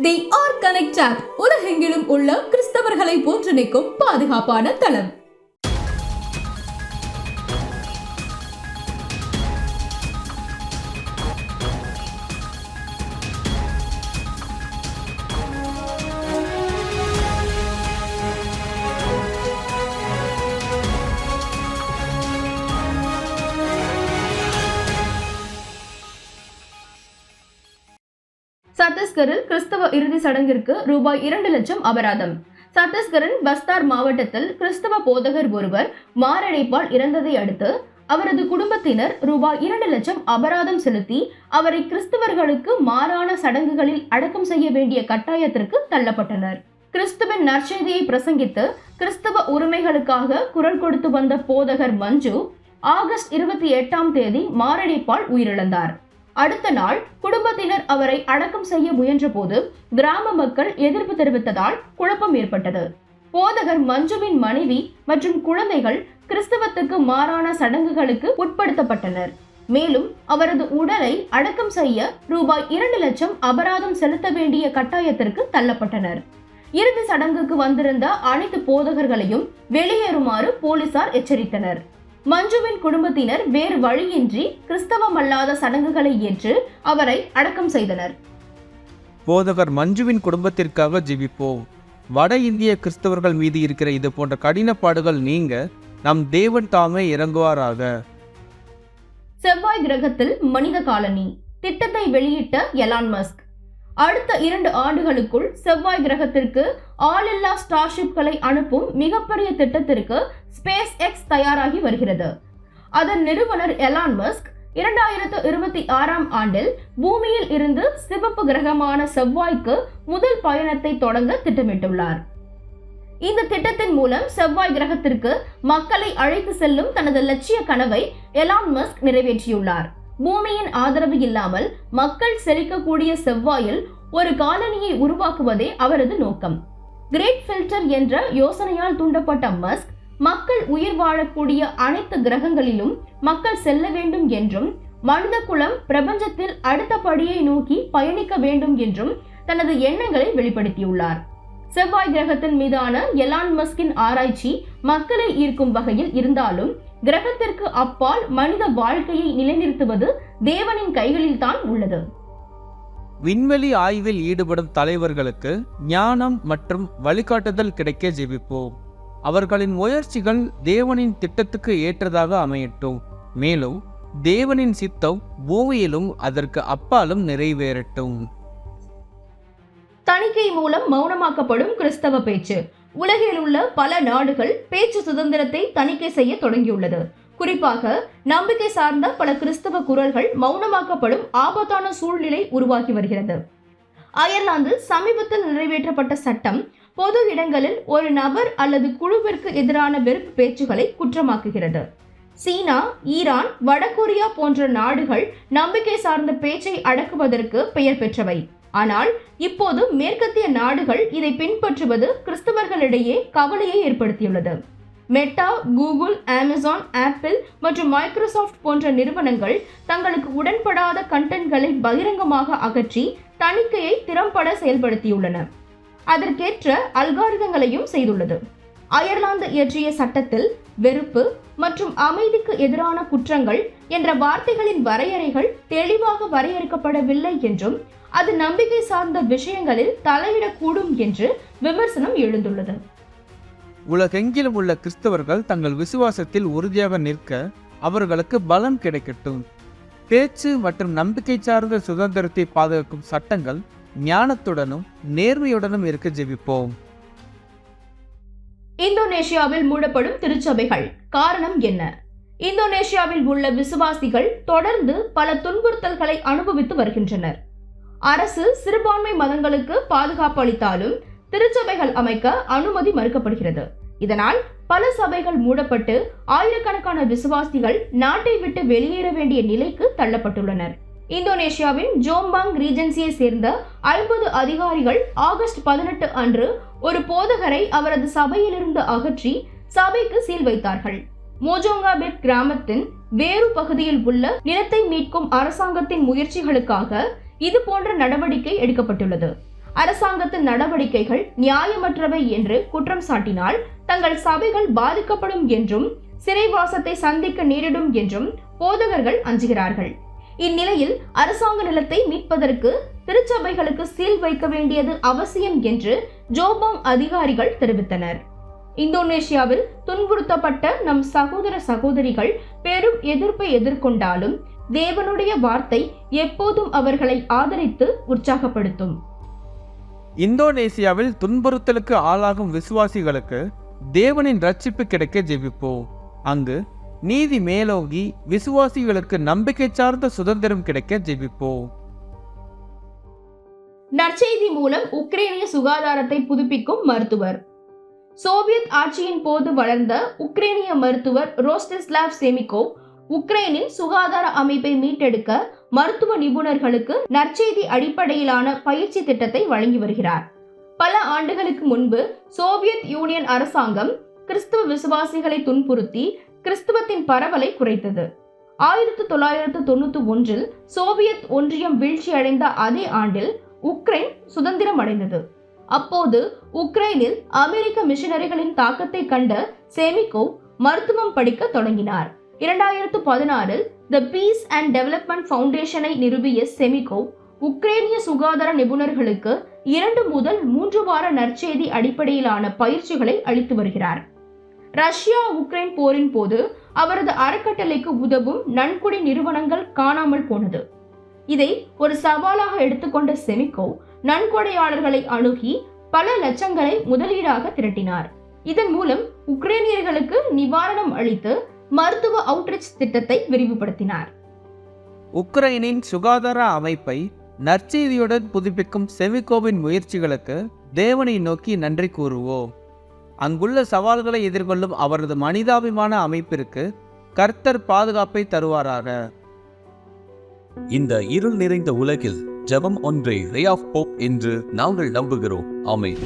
They are connect app உலகெங்கிலும் உள்ள கிறிஸ்தவர்களை ஒன்றிணைக்கும் பாதுகாப்பான தளம். சத்தீஸ்கரில் கிறிஸ்தவ இறுதி சடங்கிற்கு ரூபாய் 2 லட்சம் அபராதம். சத்தீஸ்கரின் பஸ்தார் மாவட்டத்தில் கிறிஸ்தவ போதகர் ஒருவர் மாரடைப்பால் இறந்ததை அடுத்து அவரது குடும்பத்தினர் ரூபாய் 2 லட்சம் அபராதம் செலுத்தி அவரை கிறிஸ்தவர்களுக்கு மாறான சடங்குகளில் அடக்கம் செய்ய வேண்டிய கட்டாயத்திற்கு தள்ளப்பட்டனர். கிறிஸ்துவின் நற்செய்தியை பிரசங்கித்து கிறிஸ்தவ உரிமைகளுக்காக குரல் கொடுத்து வந்த போதகர் மஞ்சு ஆகஸ்ட் 28ஆம் தேதி மாரடைப்பால் உயிரிழந்தார். அடுத்த நாள் குடும்பத்தினர் அவரை அடக்கம் செய்ய முயன்ற போது கிராம மக்கள் எதிர்ப்பு தெரிவித்ததால் குழப்பம் ஏற்பட்டது. போதகர் மஞ்சுவின் மனைவி மற்றும் குழந்தைகள் கிறிஸ்தவத்துக்கு மாறான சடங்குகளுக்கு உட்படுத்தப்பட்டனர். மேலும் அவரது உடலை அடக்கம் செய்ய ரூபாய் 2 லட்சம் அபராதம் செலுத்த வேண்டிய கட்டாயத்திற்கு தள்ளப்பட்டனர். இறுதி சடங்குக்கு வந்திருந்த அனைத்து போதகர்களையும் வெளியேறுமாறு போலீசார் எச்சரித்தனர். மஞ்சுவின் குடும்பத்தினர் வேறு வழியின்றி கிறிஸ்தவம் அல்லாத சடங்குகளை ஏற்று அவரை அடக்கம் செய்தனர். போதகர் மஞ்சுவின் குடும்பத்திற்காக ஜெபிப்போம். வட இந்திய கிறிஸ்தவர்கள் மீது இருக்கிற இது போன்ற கடினப்பாடுகள் நீங்க நம் தேவன் தாமே இறங்குவாராக. செவ்வாய் கிரகத்தில் மனித காலனி திட்டத்தை வெளியிட்ட எலான் மஸ்க் அடுத்த 2 ஆண்டுகளுக்குள் செவ்வாய் கிரகத்திற்கு ஆளில்லா ஸ்டார்ஷிப்களை அனுப்பும் மிகப்பெரிய திட்டத்திற்கு ஸ்பேஸ் எக்ஸ் தயாராகி வருகிறது. அதன் நிறுவனர் எலான் மஸ்க் 2026ஆம் ஆண்டில் பூமியில் இருந்து சிவப்பு கிரகமான செவ்வாய்க்கு முதல் பயணத்தை தொடங்க திட்டமிட்டுள்ளார். இந்த திட்டத்தின் மூலம் செவ்வாய் கிரகத்திற்கு மக்களை அழைத்து செல்லும் தனது லட்சிய கனவை எலான் மஸ்க் நிறைவேற்றியுள்ளார். பூமியின் ஆதரவு இல்லாமல் மக்கள் செழிக்கக்கூடிய செவ்வாயில் ஒரு காலனியை உருவாக்குவதே அவரது நோக்கம். கிரேட் ஃபில்டர் என்ற யோசனையால் தூண்டப்பட்ட மஸ்க் மக்கள் உயிர் வாழக்கூடிய அனைத்து கிரகங்களிலும் மக்கள் செல்ல வேண்டும் என்றும் மனித குலம் பிரபஞ்சத்தில் அடுத்த படியை நோக்கி பயணிக்க வேண்டும் என்றும் தனது எண்ணங்களை வெளிப்படுத்தியுள்ளார். செவ்வாய் கிரகத்தின் மீதான எலான் மஸ்கின் ஆராய்ச்சி மக்களை ஈர்க்கும் வகையில் இருந்தாலும் கிரகத்திற்கு அப்பால் மனித வாழ்க்கையை நிலைநிறுத்துவது தேவனின் கைகளில் தான் உள்ளது. விண்வெளி ஆய்வில் ஈடுபடும் தலைவர்களுக்கு ஞானம் மற்றும் வழிகாட்டுதல் கிடைக்க ஜெபிப்போம். அவர்களின் முயற்சிகள் தேவனின் திட்டத்துக்கு ஏற்றதாக அமையட்டும். மேலும் தேவனின் சித்தம் பூமியிலும் அதற்கு அப்பாலும் நிறைவேறட்டும். தணிக்கை மூலம் மௌனமாக்கப்படும் கிறிஸ்தவ பேச்சு. உலகில் உள்ள பல நாடுகள் பேச்சு சுதந்திரத்தை தணிக்கை செய்ய தொடங்கியுள்ளது. குறிப்பாக நம்பிக்கை சார்ந்த பல கிறிஸ்தவ குரல்கள் மௌனமாக்கப்படும் ஆபத்தான சூழ்நிலை உருவாகி வருகிறது. அயர்லாந்தில் சமீபத்தில் நிறைவேற்றப்பட்ட சட்டம் பொது இடங்களில் ஒரு நபர் அல்லது குழுவிற்கு எதிரான வெறுப்பு பேச்சுகளை குற்றமாக்குகிறது. சீனா, ஈரான், வடகொரியா போன்ற நாடுகள் நம்பிக்கை சார்ந்த பேச்சை அடக்குவதற்கு பெயர் பெற்றவை. ஆனால் இப்போது மேற்கத்திய நாடுகள் இதை பின்பற்றுவது கிறிஸ்தவர்களிடையே கவலையை ஏற்படுத்தியுள்ளது. மெட்டா, கூகுள், அமேசான், ஆப்பிள் மற்றும் மைக்ரோசாஃப்ட் போன்ற நிறுவனங்கள் தங்களுக்கு உடன்படாத கண்டென்ட்களை பகிரங்கமாக அகற்றி தணிக்கையை திறம்பட செயல்படுத்தியுள்ளன. அதற்கேற்ற அல்காரிதங்களையும் செய்துள்ளது. அயர்லாந்து இயற்றிய சட்டத்தில் வெறுப்பு மற்றும் அமைதிக்கு எதிரான குற்றங்கள் என்ற வார்த்தைகளின் வரையறைகள் தெளிவாக வரையறுக்கப்படவில்லை என்றும் அது நம்பிக்கை சார்ந்த விஷயங்களில் தலையிடக்கூடும் என்று விமர்சனம் எழுந்துள்ளது. உலகெங்கிலும் உள்ள கிறிஸ்தவர்கள் தங்கள் விசுவாசத்தில் உறுதியாக நிற்க அவர்களுக்கு பலம் கிடைக்கட்டும். பேச்சு மற்றும் நம்பிக்கை சார்ந்த சுதந்திரத்தை பாதுகாக்கும் சட்டங்கள் ஞானத்துடனும் நேர்மையுடனும் இருக்க ஜெபிப்போம். இந்தோனேஷியாவில் மூடப்படும் திருச்சபைகள் காரணம் என்ன? இந்தோனேஷியாவில் உள்ள விசுவாசிகள் தொடர்ந்து பல துன்புறுத்தல்களை அனுபவித்து வருகின்றனர். அரசு சிறுபான்மை மதங்களுக்கு பாதுகாப்பு அளித்தாலும் திருச்சபைகள் அமைக்க அனுமதி மறுக்கப்படுகிறது. இதனால் பல சபைகள் மூடப்பட்டு ஆயிரக்கணக்கான விசுவாசிகள் நாட்டை விட்டு வெளியேற வேண்டிய நிலைக்கு தள்ளப்பட்டுள்ளனர். இந்தோனேஷியாவின் ஜோம்பாங் ரீஜென்சியை சேர்ந்த 50 அதிகாரிகள் ஆகஸ்ட் 18 அன்று ஒரு போதகரை அவரது சபையிலிருந்து அகற்றி சபைக்கு சீல் வைத்தார்கள். மோஜோங்காபெட் கிராமத்தின் வேறு பகுதியில் உள்ள நிலத்தை மீட்கும் அரசாங்கத்தின் முயற்சிகளுக்காக இது போன்ற நடவடிக்கை எடுக்கப்பட்டுள்ளது. அரசாங்கத்தின் நடவடிக்கைகள் நியாயமற்றவை என்று குற்றம் சாட்டினால் தங்கள் சபைகள் பாதிக்கப்படும் என்றும் சிறைவாசத்தை சந்திக்க நேரிடும் என்றும் போதகர்கள் அஞ்சுகிறார்கள். இந்நிலையில் அரசாங்க நிலத்தை மீட்பதற்கு திருச்சபைகளுக்கு சீல் வைக்க வேண்டியது அவசியம் என்று ஜோபாங் அதிகாரிகள் தெரிவித்தனர். இந்தோனேஷியாவில் துன்புறுத்தப்பட்ட நம் சகோதர சகோதரிகள் பெரும் எதிர்ப்பை எதிர்கொண்டாலும் தேவனுடைய வார்த்தை எப்போதும் அவர்களை ஆதரித்து உற்சாகப்படுத்தும். இந்தோனேசியாவில் துன்புறுத்தலுக்கு ஆளாகும் விசுவாசிகளுக்கு தேவனின் ரட்சிப்பு கிடைக்க ஜெபிப்போம். அங்கு நீதி மேலோங்கி விசுவாசிகளுக்கு நம்பிக்கை சார்ந்த சுதந்திரம் கிடைக்க ஜெபிப்போம். நற்செய்தி மூலம் உக்ரைனிய சுகாதாரத்தை புதுப்பிக்கும் மருத்துவர். சோவியத் ஆட்சியின் போது வளர்ந்த உக்ரைனிய மருத்துவர் ரோஸ்டிஸ்லாவ் செமிகோவ் உக்ரைனின் சுகாதார அமைப்பை மீட்டெடுக்க மருத்துவ நிபுணர்களுக்கு நற்செய்தி அடிப்படையிலான பயிற்சி திட்டத்தை வழங்கி வருகிறார். பல ஆண்டுகளுக்கு முன்பு சோவியத் யூனியன் அரசாங்கம் கிறிஸ்துவ விசுவாசிகளை துன்புறுத்தி கிறிஸ்துவத்தின் பரவலை குறைத்தது. 1991 சோவியத் ஒன்றியம் வீழ்ச்சியடைந்த அதே ஆண்டில் உக்ரைன் சுதந்திரம் அடைந்தது. அப்போது உக்ரைனில் அமெரிக்க மிஷனரிகளின் தாக்கத்தை கண்ட செமிகோவ் மருத்துவம் படிக்க தொடங்கினார். 2016 தி பீஸ் அண்ட் டெவலப்மெண்ட் ஃபவுண்டேஷனை நிறுவிய செமிகோவ் உக்ரைனிய சுகாதார நிபுணர்களுக்கு 2 முதல் 3 வார நற்செய்தி அடிப்படையிலான பயிற்சிகளை அளித்து வருகிறார். ரஷ்யா உக்ரைன் போரின் போது அவரது அறக்கட்டளைக்கு உதவும் நன்கொடை நிறுவனங்கள் காணாமல் போனது. இதை ஒரு சவாலாக எடுத்துக்கொண்ட செமிகோவ் நன்கொடையாளர்களை அணுகி பல லட்சங்களை முதலீடாக திரட்டினார். இதன் மூலம் உக்ரைனியர்களுக்கு நிவாரணம் அளித்து மருத்துவ அவுட்ரீச் திட்டத்தை விரிவுபடுத்தினார். உக்ரைனின் சுகாதார அமைப்பை நற்செய்தியுடன் புதுப்பிக்கும் செமிகோவின் முயற்சிகளுக்கு தேவனை நோக்கி நன்றி கூறுவோம். அங்குள்ள சவால்களை எதிர்கொள்ளும் அவரது மனிதாபிமான அமைப்பிற்கு கர்த்தர் பாதுகாப்பை தருவாராக. இந்த இருள் நிறைந்த உலகில் ஜெபம் ஒன்றே ரே ஆஃப் ஹோப் என்று நாங்கள் நம்புகிறோம். ஆமென்.